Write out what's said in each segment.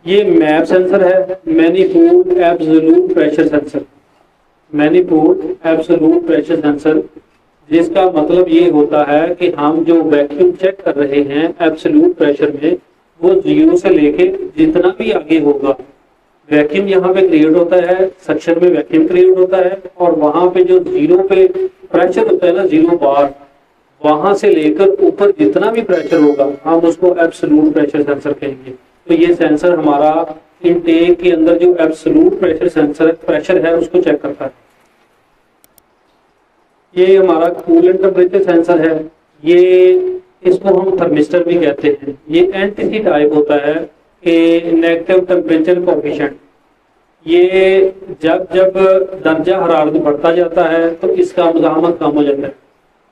ये map sensor है, manifold absolute pressure sensor. Manifold absolute pressure sensor, जिसका मतलब ये होता है कि हम जो वैक्यूम चेक कर रहे हैं एब्सोल्यूट प्रेशर में, वो जीरो से लेके जितना भी आगे होगा, वैक्यूम यहाँ पे क्रिएट होता है, सक्शन में वैक्यूम क्रिएट होता है, और वहां पे जो जीरो पे प्रेशर होता है ना, जीरो बार, वहां से लेकर ऊपर जितना भी प्रेशर होगा हम उसको एब्सोल्यूट प्रेशर सेंसर कहेंगे। तो ये सेंसर हमारा इनटेक के अंदर जो एब्सोल्यूट प्रेशर सेंसर प्रेशर है उसको चेक करता है। ये हमारा कूलेंट टेम्परेचर सेंसर है, ये इसको हम थर्मिस्टर भी कहते हैं। ये एनटीसी टाइप होता है कि नेगेटिव टेम्परेचर कोएफिशिएंट। ये जब जब दर्जा हरारत बढ़ता जाता है तो इसका मुजाहमत कम हो जाता है।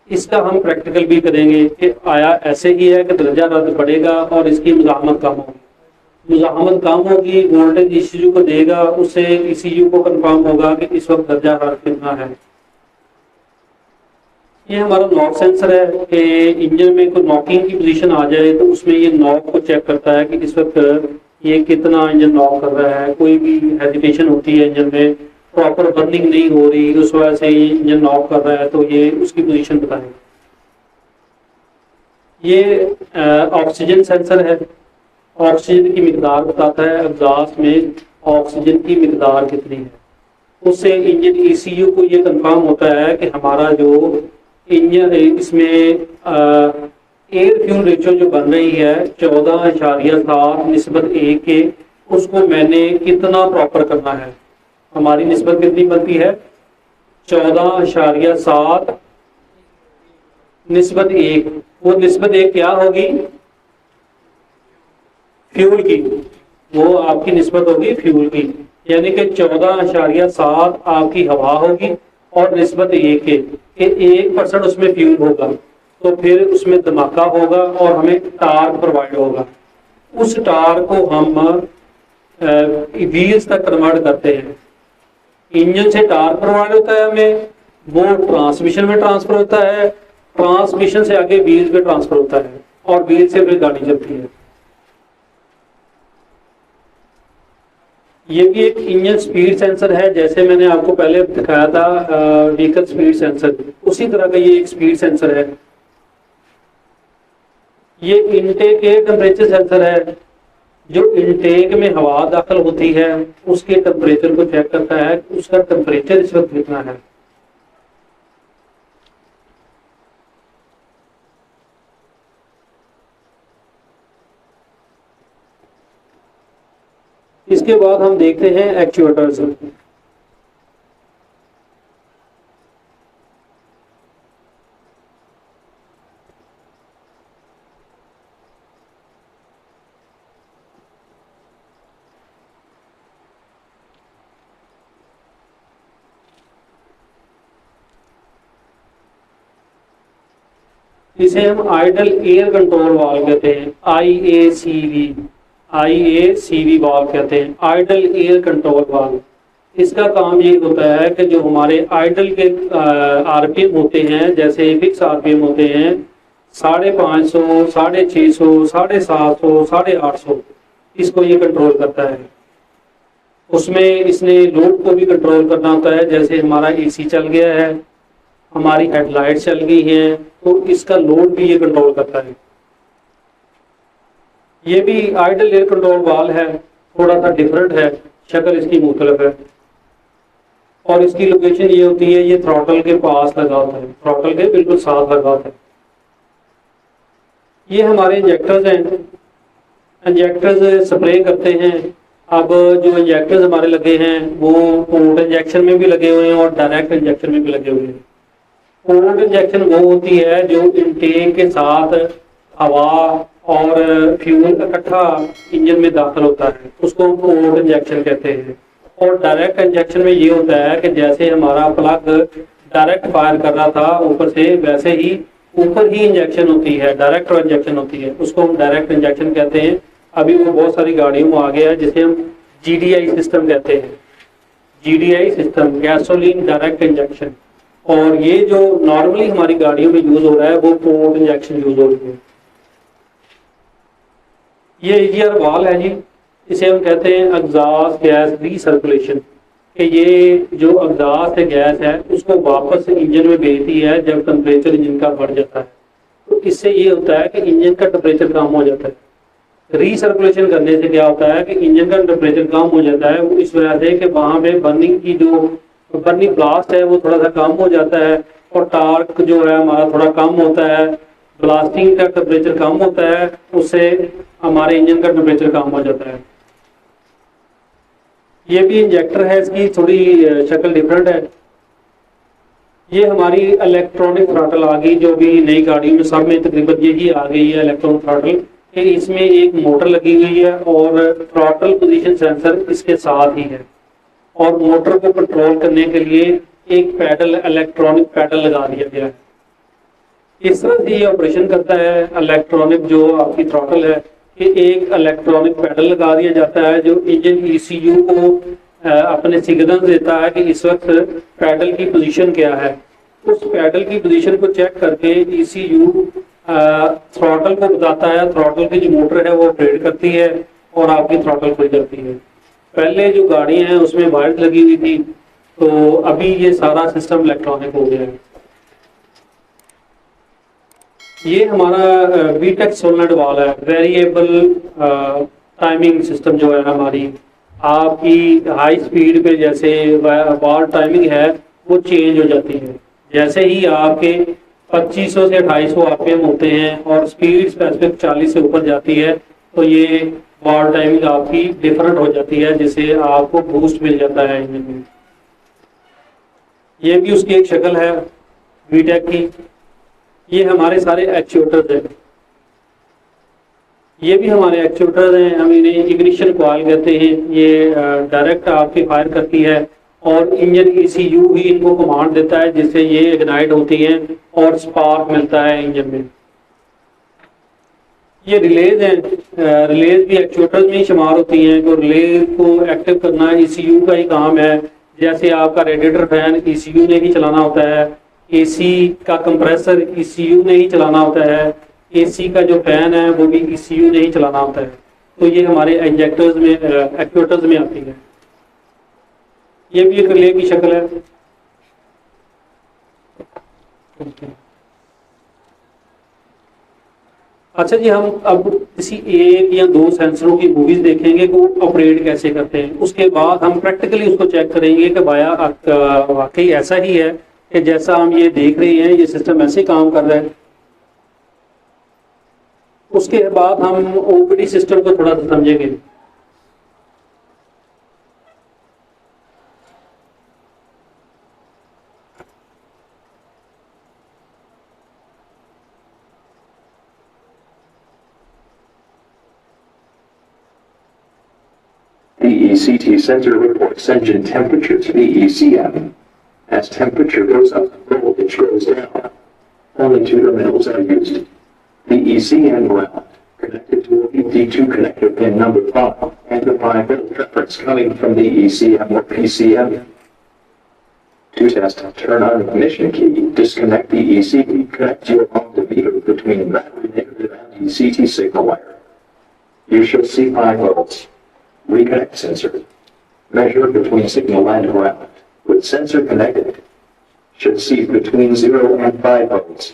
इसका हम प्रैक्टिकल भी करेंगे कि आया ऐसे ही है कि दर्जा हरारत बढ़ेगा और इसकी मुजाहमत कम होगी। मुजाहमत कम होगी, वोल्टेज ईसीयू को देगा, उससे ईसीयू को कंफर्म होगा कि इस वक्त दर्जा हरारत कितना है। ये हमारा नॉक सेंसर है कि इंजन में कोई नॉकिंग की पोजीशन आ जाए तो उसमें ये नॉक को चेक करता है कि इस वक्त ये कितना इंजन नॉक कर रहा है। कोई भी हेजिटेशन होती है इंजन में, प्रॉपर बर्निंग नहीं हो रही, उस वजह से इंजन नॉक कर रहा है, तो ये उसकी पोजीशन बताएगा। ये ऑक्सीजन सेंसर है, ऑक्सीजन की मिकदार बताता है, एग्जॉस्ट में ऑक्सीजन की मिकदार कितनी है। उससे इंजन ईसीयू को ये कंफर्म होता है कि हमारा जो इंजन इसमें एयर फ्यूल रेशियो जो बन रही है 14.7 निस्बत 1 के, उसको मैंने कितना प्रॉपर करना है। हमारी निस्बत कितनी बनती है 14.7 निस्बत 1। वो निस्बत 1 क्या होगी, फ्यूल की, वो आपकी निस्बत होगी फ्यूल की, यानी कि 14.7 आपकी हवा होगी और निस्बत 1 के 1% उसमें फ्यूल होगा, तो फिर उसमें धमाका होगा और हमें टार्क प्रोवाइड होगा। उस टार्क को हम व्हील्स तक कन्वर्ट करते हैं। इंजन से टार्क प्रोवाइड होता है हमें, वो ट्रांसमिशन में ट्रांसफर होता है, ट्रांसमिशन से आगे व्हील्स पे ट्रांसफर होता है और व्हील से फिर गाड़ी चलती है। ये भी एक इंजन स्पीड सेंसर है, जैसे मैंने आपको पहले दिखाया था व्हीकल स्पीड सेंसर, उसी तरह का ये एक स्पीड सेंसर है। ये इनटेक एयर टेम्परेचर सेंसर है, जो इनटेक में हवा दाखिल होती है उसके टेम्परेचर को चेक करता है, उसका टेम्परेचर इस वक्त कितना है। इसके बाद हम देखते हैं एक्चुएटर्स। इसे हम आइडल एयर कंट्रोल वाल्व कहते हैं, आईएसीवी वाल्व कहते हैं, आइडल एयर कंट्रोल वाल्व। इसका काम ये होता है कि जो हमारे आइडल के आरपीएम होते हैं, जैसे फिक्स आरपीएम होते हैं 550, 650, 750, 850, इसको ये कंट्रोल करता है। उसमें इसने लोड को भी कंट्रोल करना होता है, जैसे हमारा एसी चल गया है, हमारी हेडलाइट चल गई हैं, तो इसका लोड भी ये कंट्रोल करता है। ये भी आइडल एयर कंट्रोल वाल्व है, थोड़ा सा डिफरेंट है, शक्ल इसकी मुख्तलिफ है और इसकी लोकेशन ये होती है, ये थ्रॉटल के पास लगा होता है, थ्रॉटल के बिल्कुल साथ लगा होता है। ये हमारे इंजेक्टर्स हैं, इंजेक्टर्स स्प्रे करते हैं। अब जो इंजेक्टर्स हमारे लगे हैं वो पोर्ट इंजेक्शन में भी लगे हुए हैं और डायरेक्ट इंजेक्शन में भी लगे हुए हैं। पोर्ट इंजेक्शन वो होती है जो इनटेक के साथ हवा और फ्यूल इकट्ठा इंजन में दाखिल होता है, उसको पोर्ट इंजेक्शन कहते हैं। और डायरेक्ट इंजेक्शन में ये होता है कि जैसे हमारा प्लग डायरेक्ट फायर कर रहा था ऊपर से, वैसे ही ऊपर ही इंजेक्शन होती है, डायरेक्ट इंजेक्शन होती है, उसको हम डायरेक्ट इंजेक्शन कहते हैं। अभी वो बहुत सारी गाड़ियों में आ गया है जिसे हम जीडीआई सिस्टम कहते हैं, GDI system, gasoline direct injection. और ये जो नॉर्मली हमारी गाड़ियों में यूज हो रहा है वो पोर्ट इंजेक्शन यूज हो रही है। ये ईजीआर वाल है जी, इसे हम कहते हैं एग्जॉस्ट गैस रीसर्कुलेशन, कि ये जो एग्जॉस्ट गैस है उसको वापस इंजन में भेजती है जब टेम्परेचर इंजन का बढ़ जाता है। तो इससे ये होता है कि इंजन का टेम्परेचर कम हो जाता है। रीसर्कुलेशन करने से क्या होता है कि इंजन का टेम्परेचर कम हो जाता है, वो इस वजह से कि वहां पे बर्निंग की जो बर्निंग ब्लास्ट है वो थोड़ा सा कम हो जाता है, और टार्क जो है हमारा थोड़ा कम होता है, ब्लास्टिंग का टेम्परेचर कम होता है, उससे हमारे इंजन का टेम्परेचर कम हो जाता है। ये भी इंजेक्टर है, इसकी थोड़ी शक्ल डिफरेंट है। ये हमारी इलेक्ट्रॉनिक थ्रॉटल आ गई, जो भी नई गाड़ियों में सब में तकरीबन यही आ गई है इलेक्ट्रॉनिक थ्रॉटल, कि इसमें एक मोटर लगी हुई है और थ्रॉटल पोजीशन सेंसर इसके साथ ही है, और मोटर को कंट्रोल करने के लिए एक पैडल, इलेक्ट्रॉनिक पैडल लगा दिया गया है। इस तरह से ये ऑपरेशन करता है इलेक्ट्रॉनिक जो आपकी थ्रॉटल है, कि एक इलेक्ट्रॉनिक पैडल लगा दिया जाता है जो इंजन ईसीयू को अपने सिग्नल देता है कि इस वक्त पैडल की पोजीशन क्या है। उस पैडल की पोजीशन को चेक करके ईसीयू थ्रॉटल को बताता है, थ्रॉटल की जो मोटर है वो ऑपरेट करती है और आपकी थ्रॉटल खुल जाती है। पहले जो गाड़ियां हैं उसमें वायर्स लगी हुई थी, तो अभी ये सारा सिस्टम इलेक्ट्रॉनिक हो गया है। ये हमारा वीटेक सोलनट वाल है, वेरिएबल टाइमिंग सिस्टम जो है हमारी, आपकी हाई स्पीड पे जैसे वाल टाइमिंग है वो चेंज हो जाती है। जैसे ही आपके 2500 से 2800 आरपीएम होते हैं और स्पीड स्पेसिफिक 40 से ऊपर जाती है, तो ये वाल टाइमिंग आपकी डिफरेंट हो जाती है, जिससे आपको बूस्ट मिल जाता है इंजन में। ये भी उसकी एक शक्ल है वीटेक की। ये हमारे सारे एक्चुएटर्स हैं, ये भी हमारे एक्चुएटर्स हैं, हम इन्हें इग्निशन कॉइल कहते हैं। ये डायरेक्ट आपकी फायर करती है और इंजन ईसीयू भी इनको कमांड देता है, जिससे ये इग्नाइट होती हैं और स्पार्क मिलता है इंजन में। ये रिलेज हैं, रिलेज भी एक्चुएटर्स में ही शुमार होती हैं। तो रिले को एक्टिव करना ईसीयू का ही काम है। जैसे आपका रेडिएटर फैन ईसीयू ने ही चलाना होता है, एसी का कंप्रेसर ईसीयू ने ही चलाना होता है, एसी का जो फैन है वो भी ईसीयू ने ही चलाना होता है। तो ये हमारे इंजेक्टर्स में, एक्चुएटर्स में आती है। ये भी एक रिले की शक्ल है। अच्छा जी, हम अब किसी एक या दो सेंसरों की मूवीज देखेंगे कि वो ऑपरेट कैसे करते हैं। उसके बाद हम प्रैक्टिकली उसको चेक करेंगे कि वाकई ऐसा ही है कि जैसा हम ये देख रहे हैं ये सिस्टम ऐसे काम कर रहा है। उसके बाद हम ओपीडी सिस्टम को थोड़ा सा समझेंगे। The ECT sensor reports engine temperature to the ECM. As temperature goes up, voltage goes down. Only two terminals are used. The ECM ground, connected to a D2 connector pin number 5, and the 5-volt reference coming from the ECM or PCM. To test, turn on ignition key, disconnect the ECT, connect your multimeter between battery negative and ECT signal wire. You shall see 5 volts. Reconnect sensor. Measure between signal and ground. With sensor connected, should see between 0 and 5 volts.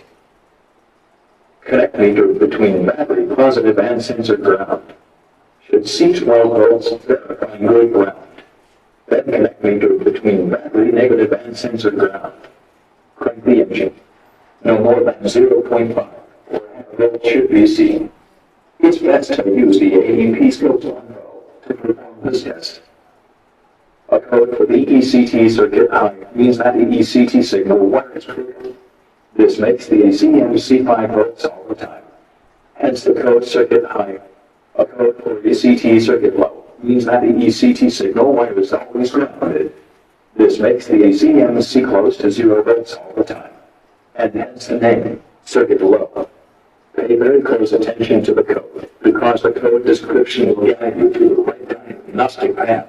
Connect meter between battery positive and sensor ground. Should see 12 volts, verifying good ground. Then connect meter between battery negative and sensor ground. Crank the engine. No more than 0.5 or a volt should be seen. It's best to use the AEP scope on to perform this test. A code for the ECT circuit high means that the ECT signal wire is critical. This makes the ECM see 5 volts all the time. Hence the code circuit high. A code for ECT circuit low means that the ECT signal wire is always grounded. This makes the ECM see close to 0 volts all the time. And hence the name, circuit low. Pay very close attention to the code, because the code description will guide you to the right diagnostic path.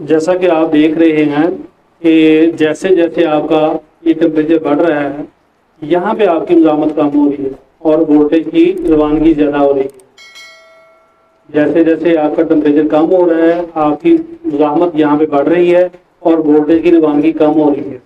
जैसा कि आप देख रहे हैं कि जैसे जैसे आपका ये टेम्परेचर बढ़ रहा है, यहाँ पे आपकी मुजामत कम हो रही है और वोल्टेज की रवानगी ज़्यादा हो रही है। जैसे जैसे आपका टेम्परेचर कम हो रहा है, आपकी मुजामत यहाँ पे बढ़ रही है और वोल्टेज की रवानगी कम हो रही है।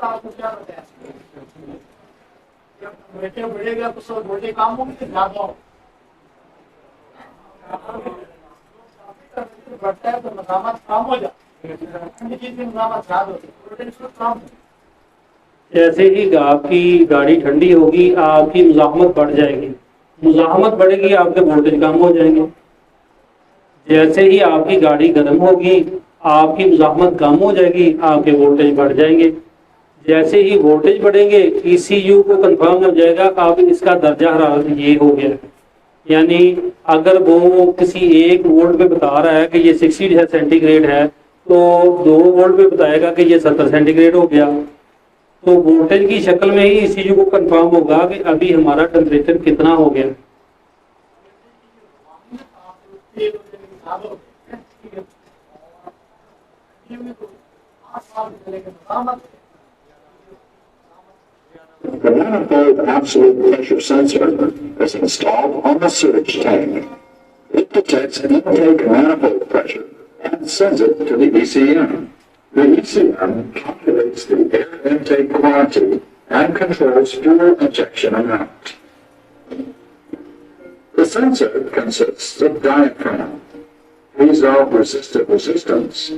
आपको क्या बताया जब बेटे बढ़ेगा तो सब वोल्टेज कम होंगे ज्यादा हो बढ़ता है तो मसामत कम हो जाती है, मसामत ज्यादा होती है, वोल्टेज कम। जैसे ही आपकी गाड़ी ठंडी होगी, आपकी मुजाहमत बढ़ जाएगी, मुजाहमत बढ़ेगी, आपके वोल्टेज कम हो जाएंगे। जैसे ही आपकी गाड़ी गर्म होगी, आपकी मुजाहमत कम हो जाएगी, आपके वोल्टेज बढ़ जाएंगे। जैसे ही वोल्टेज बढ़ेंगे, ECU को कंफर्म हो जाएगा अब इसका दर्जा हरारत ये हो गया। यानी अगर वो किसी 1 वोल्ट पे बता रहा है कि ये 60 सेंटीग्रेड है, तो 2 वोल्ट पे बताएगा कि ये 70 सेंटीग्रेड हो गया। तो वोल्टेज की शक्ल में ही ECU को कंफर्म होगा कि अभी हमारा टेम्परेचर कितना हो गया। The manifold absolute pressure sensor is installed on the surge tank. It detects intake manifold pressure and sends it to the ECM. The ECM calculates the air intake quantity and controls fuel injection amount. The sensor consists of diaphragm, piezo-resistive resistance.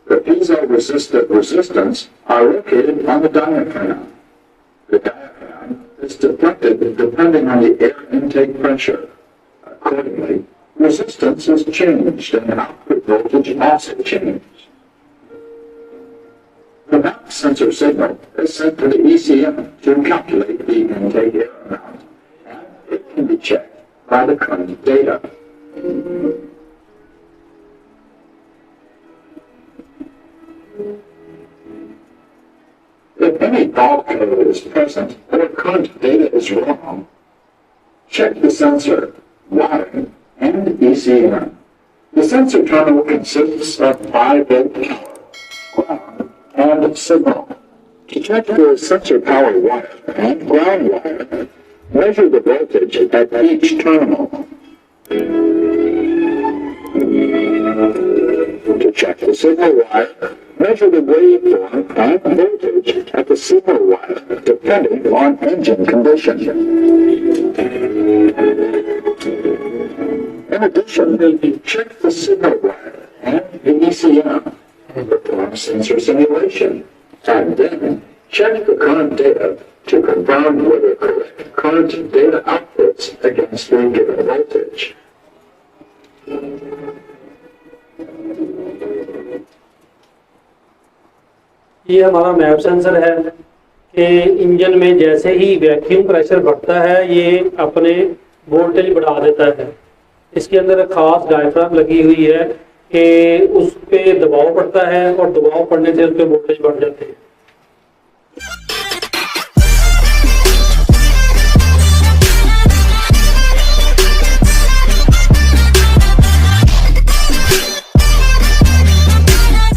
The piezo-resistive resistance are located on the diaphragm. The diaphragm is deflected depending on the air intake pressure. Accordingly, resistance is changed and output voltage also changed. The map sensor signal is sent to the ECM to calculate the intake air amount, and it can be checked by the current data. If any fault code is present or current data is wrong, check the sensor, wiring, and ECM. The sensor terminal consists of 5-volt power, ground, and signal. To check the sensor power wire and ground wire, measure the voltage at each terminal. To check the signal wire, measure the waveform and voltage at the signal wire, depending on engine condition. In addition, check the signal wire and the ECM, perform sensor simulation, and then check the current data to confirm whether correct current data outputs against the given voltage. ये हमारा map sensor है। कि engine में जैसे ही vacuum pressure बढ़ता है ये अपने वोल्टेज बढ़ा देता है। इसके अंदर खास डायफ्राम लगी हुई है कि उस पे दबाव पड़ता है और दबाव पड़ने से उस पे वोल्टेज बढ़ जाते हैं।